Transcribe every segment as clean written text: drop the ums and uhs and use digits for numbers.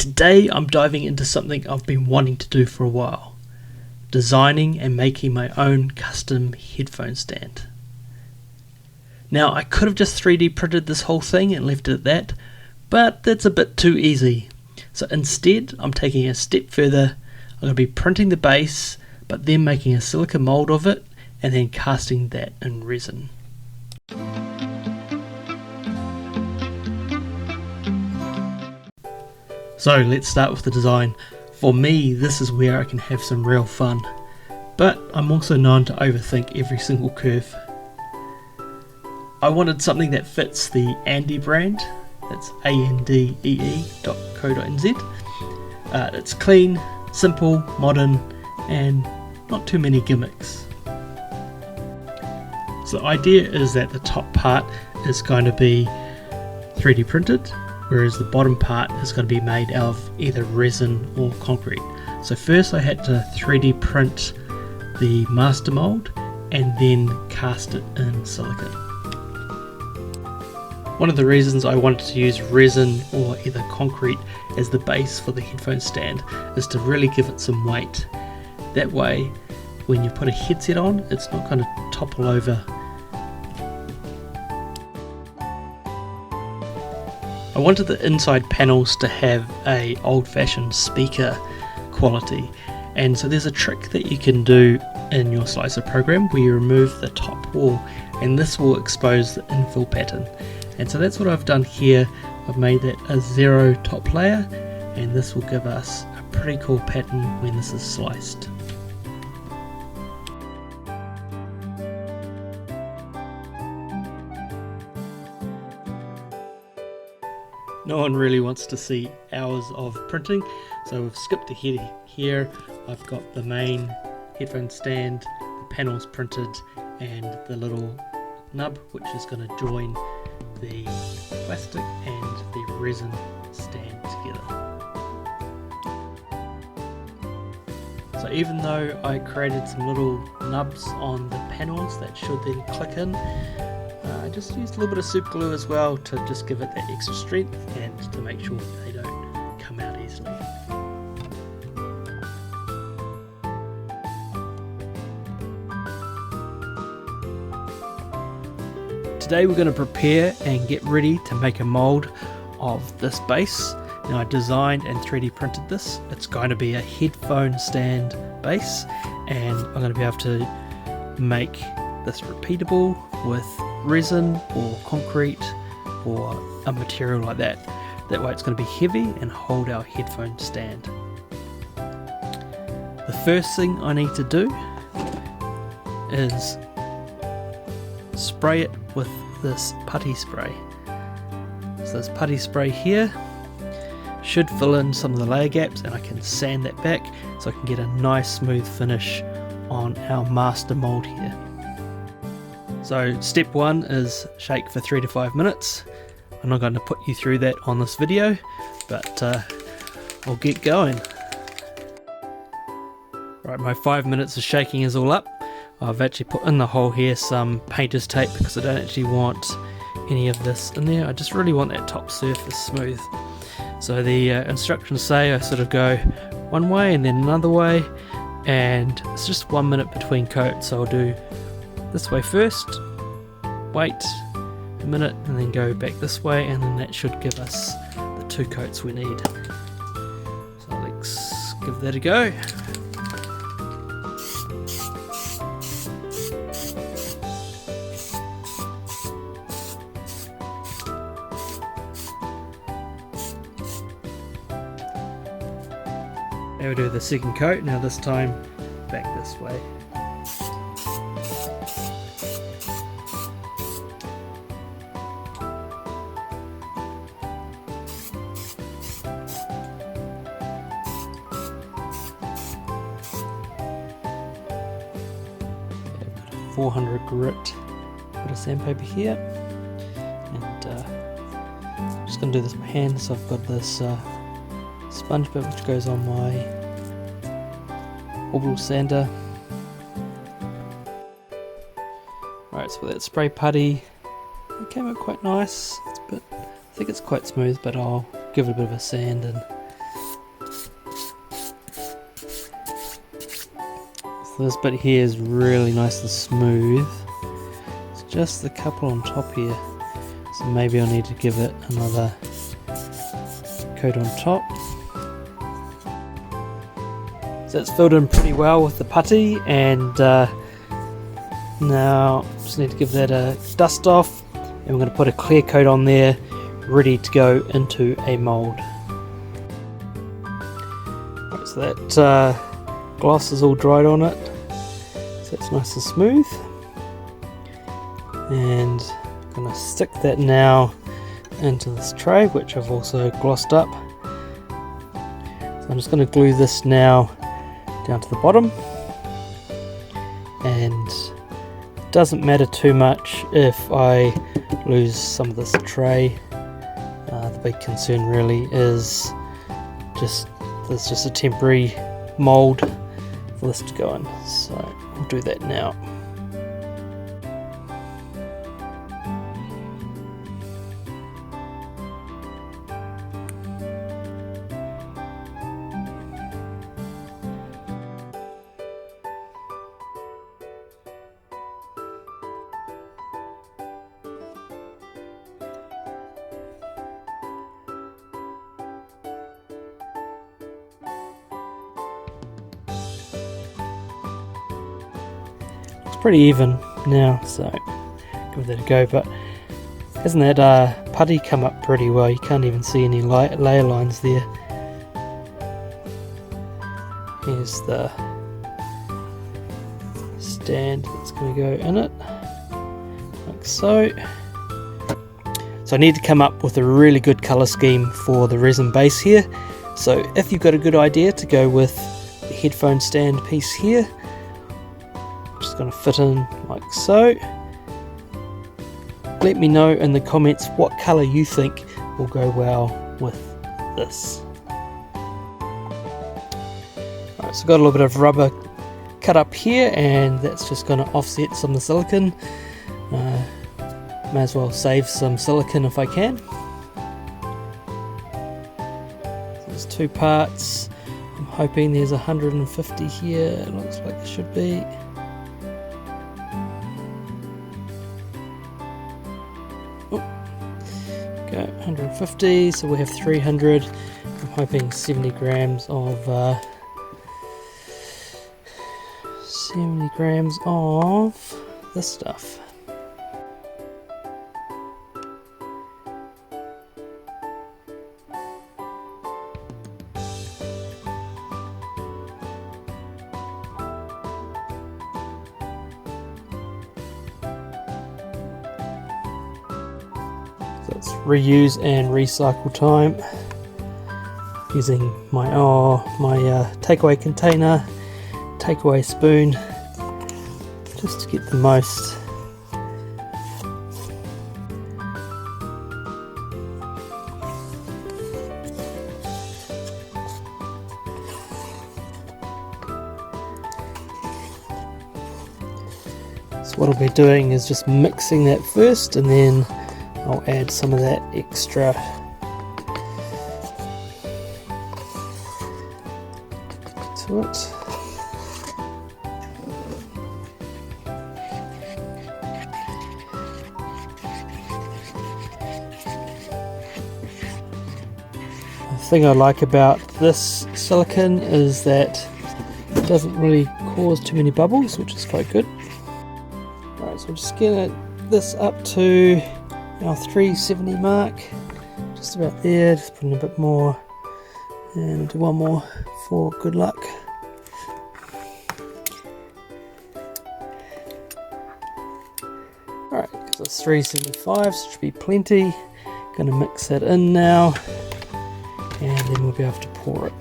Today I'm diving into something I've been wanting to do for a while, designing and making my own custom headphone stand. Now I could have just 3D printed this whole thing and left it at that, but that's a bit too easy. So instead I'm taking a step further. I'm going to be printing the base, but then making a silicone mold of it and then casting that in resin. So let's start with the design. For me, this is where I can have some real fun, but I'm also known to overthink every single curve. I wanted something that fits the Andee brand, that's andee.co.nz. It's clean, simple, modern, and not too many gimmicks. So the idea is that the top part is going to be 3D printed, whereas the bottom part is going to be made out of either resin or concrete. So first I had to 3D print the master mold and then cast it in silicone. One of the reasons I wanted to use resin or either concrete as the base for the headphone stand is to really give it some weight. That way when you put a headset on, it's not going to topple over. I wanted the inside panels to have a old-fashioned speaker quality, and so there's a trick that you can do in your slicer program where you remove the top wall and this will expose the infill pattern. And so that's what I've done here. I've made that a 0 top layer, and this will give us a pretty cool pattern when this is sliced. No one really wants to see hours of printing, so we've skipped ahead here. I've got the main headphone stand, the panels printed, and the little nub which is going to join the plastic and the resin stand together. So even though I created some little nubs on the panels that should then click in, I just used a little bit of super glue as well to just give it that extra strength and to make sure they don't come out easily. Today we're going to prepare and get ready to make a mold of this base. Now I designed and 3D printed this. It's going to be a headphone stand base, and I'm going to be able to make this repeatable with resin or concrete or a material like that. That way it's going to be heavy and hold our headphone stand. The first thing I need to do is spray it with this putty spray. So this putty spray here should fill in some of the layer gaps, and I can sand that back so I can get a nice smooth finish on our master mold here. So step 1 is shake for 3 to 5 minutes. I'm not going to put you through that on this video, but I'll get going. Right, my 5 minutes of shaking is all up. I've actually put in the hole here some painter's tape because I don't actually want any of this in there. I just really want that top surface smooth. So the instructions say I sort of go one way and then another way, and it's just 1 minute between coats. So I'll do this way first, wait a minute, and then go back this way, and then that should give us the 2 coats we need. So let's give that a go. Now we'll do the second coat, now this time back this way. I've got a 400 grit bit of sandpaper here, and I'm just going to do this with my hand. So I've got this sponge bit which goes on my orbital sander. Right, so with that spray putty, it came out quite nice. I think it's quite smooth, but I'll give it a bit of a sand and this bit here is really nice and smooth. It's just the couple on top here, so maybe I'll need to give it another coat on top. So it's filled in pretty well with the putty, and now just need to give that a dust off, and we're going to put a clear coat on there ready to go into a mould. Right, so that gloss is all dried on it, so it's nice and smooth, and I'm going to stick that now into this tray, which I've also glossed up. So I'm just going to glue this now down to the bottom, and it doesn't matter too much if I lose some of this tray. The big concern really is there's just a temporary mould for this to go in, so we'll do that now. Pretty even now, so give that a go, but hasn't that putty come up pretty well? You can't even see any layer lines there. Here's the stand that's going to go in it, like so. So I need to come up with a really good colour scheme for the resin base here. So if you've got a good idea to go with the headphone stand piece here, just going to fit in like so. Let me know in the comments what colour you think will go well with this. Alright, so I've got a little bit of rubber cut up here, and that's just going to offset some of the silicone. May as well save some silicone if I can. So there's two parts. I'm hoping there's 150 here. It looks like it should be. Go 150, so we have 300. I'm hoping 70 grams of this stuff. It's reuse and recycle time, using my takeaway container, takeaway spoon, just to get the most. So what I'll be doing is just mixing that first, and then I'll add some of that extra to it. The thing I like about this silicone is that it doesn't really cause too many bubbles, which is quite good. Alright, so I'm just going to get this up to our 370 mark, just about there. Just put in a bit more, and I'll do one more for good luck. Alright, because it's 375, so it should be plenty. Going to mix that in now, and then we'll be able to pour it.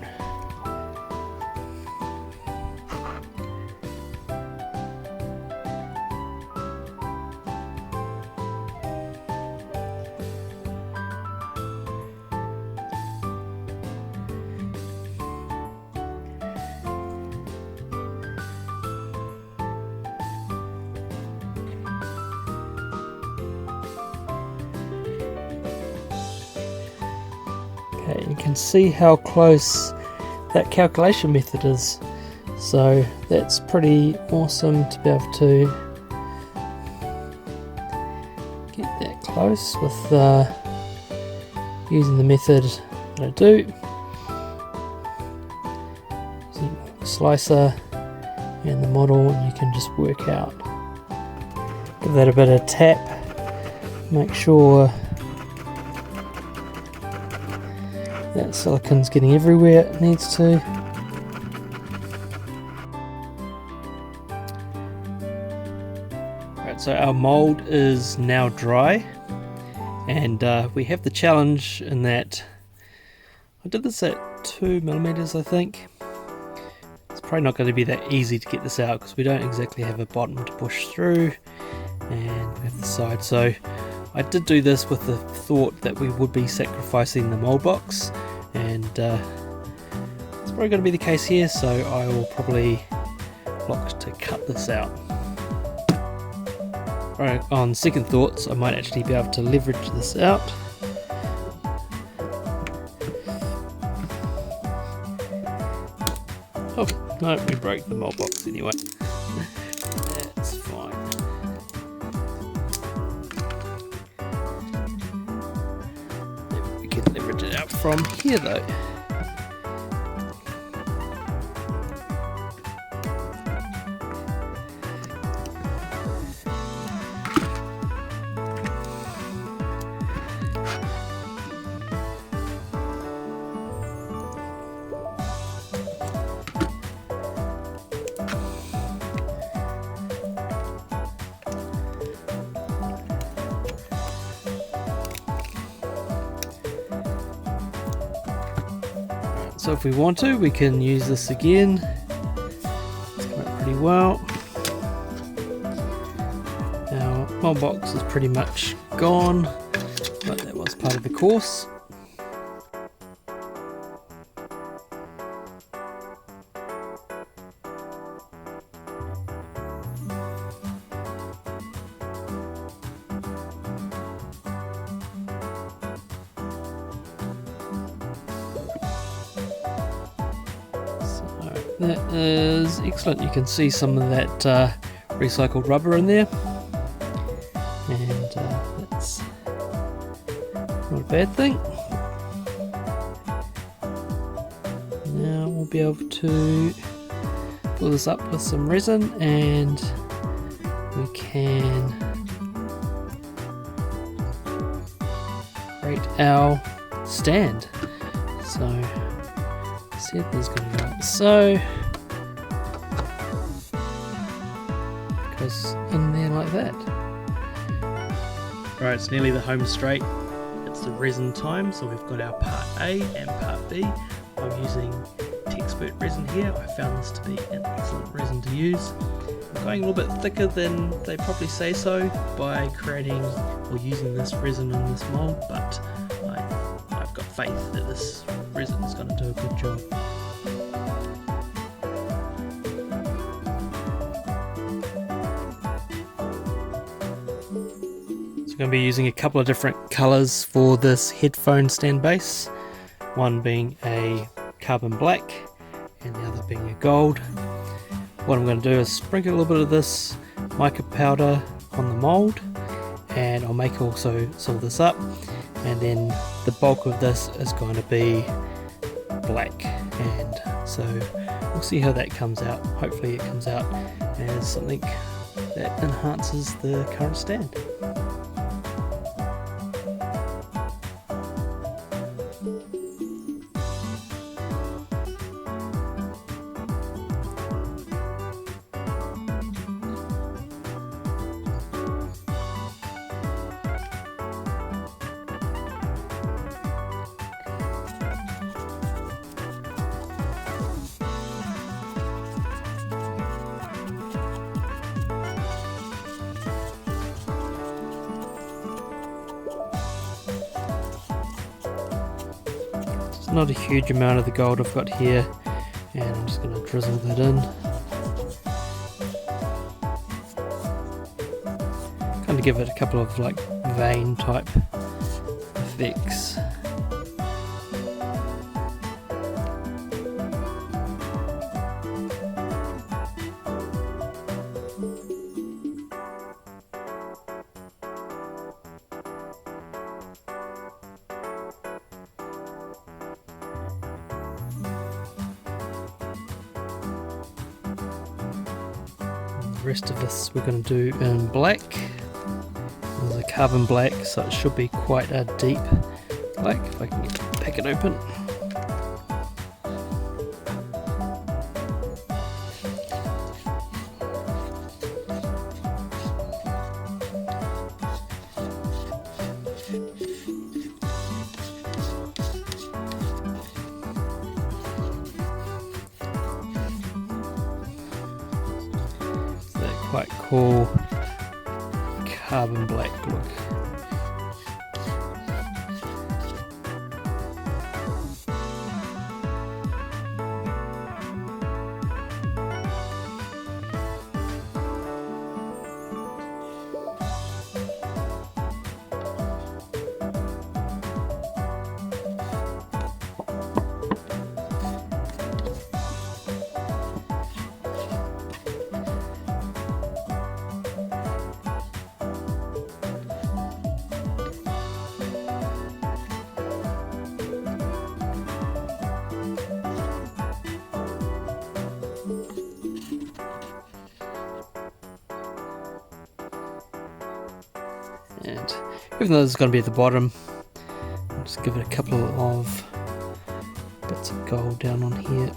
Okay, you can see how close that calculation method is. So that's pretty awesome to be able to get that close with using the method that I do. Using the slicer and the model, and you can just work out. Give that a bit of tap, make sure that silicone's getting everywhere it needs to. Right, so our mold is now dry, and we have the challenge in that I did this at 2mm, I think. It's probably not going to be that easy to get this out because we don't exactly have a bottom to push through, and we have the side. So I did do this with the thought that we would be sacrificing the mold box, and it's probably going to be the case here, so I will probably look to cut this out. Right, on second thoughts, I might actually be able to leverage this out. Oh, no, we broke the mold box anyway. That's fine. Maybe we can leverage it out from here though. So if we want to, we can use this again. It's come out pretty well. Our mold box is pretty much gone, but that was part of the course. That is excellent. You can see some of that recycled rubber in there, and that's not a bad thing. Now we'll be able to fill this up with some resin, and we can create our stand. So see if there's going to be like so. Goes in there like that. Right, it's nearly the home straight. It's the resin time, so we've got our part A and part B. I'm using Texpert resin here. I found this to be an excellent resin to use. I'm going a little bit thicker than they probably say so by creating or using this resin in this mold, but I've got faith that this resin is going to do a good job. So I'm going to be using a couple of different colours for this headphone stand base, one being a carbon black and the other being a gold. What I'm going to do is sprinkle a little bit of this mica powder on the mould, and I'll make also some of this up, and then the bulk of this is going to be black, and so we'll see how that comes out. Hopefully it comes out as something that enhances the current stand. Not a huge amount of the gold I've got here, and I'm just going to drizzle that in. Kind of give it a couple of like vein type effects. the rest of this we're going to do in black. There's a carbon black, so it should be quite a deep black if I can get the packet open. Quite cool carbon black look. And even though this is going to be at the bottom, I'll just give it a couple of bits of gold down on here.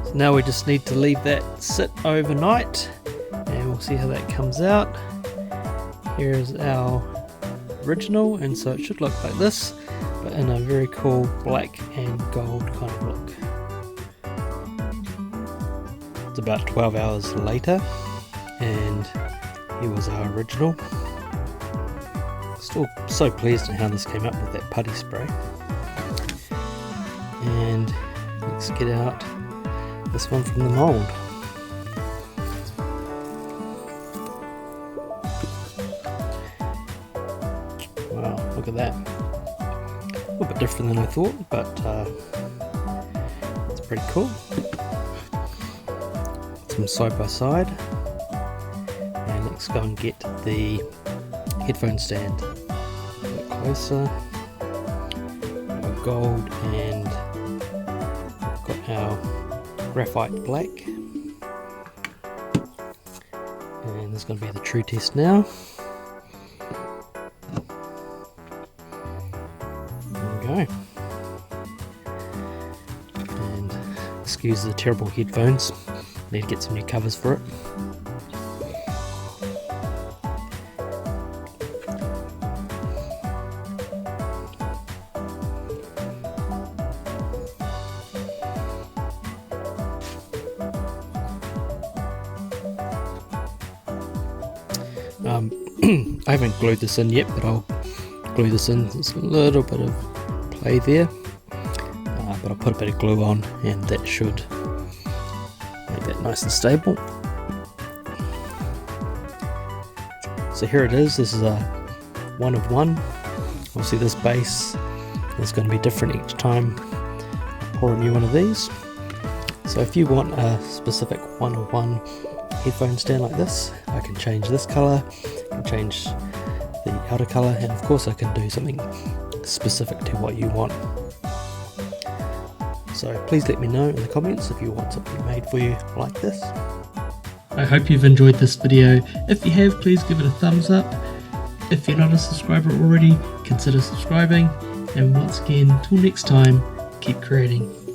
So now we just need to leave that sit overnight, and we'll see how that comes out. Here's our original, and so it should look like this, but in a very cool black and gold kind of look. It's about 12 hours later, and here was our original. Still so pleased at how this came up with that putty spray. And let's get out this one from the mold. Wow, look at that. A little bit different than I thought, but it's pretty cool. Some side by side. And let's go and get the headphone stand. A bit closer. Our gold, and we've got our graphite black. And there's going to be the true test now. Go. And excuse the terrible headphones, need to get some new covers for it. I haven't glued this in yet, but I'll glue this in. There's a little bit of play there, but I'll put a bit of glue on, and that should make that nice and stable. So here it is. This is a 1 of 1. Obviously this base is going to be different each time I pour a new one of these. So if you want a specific 1 of 1 headphone stand like this, I can change this colour, I can change the outer colour, and of course I can do something specific to what you want. So please let me know in the comments if you want something made for you like this. I hope you've enjoyed this video. If you have, please give it a thumbs up. If you're not a subscriber already, consider subscribing. And once again, till next time, keep creating.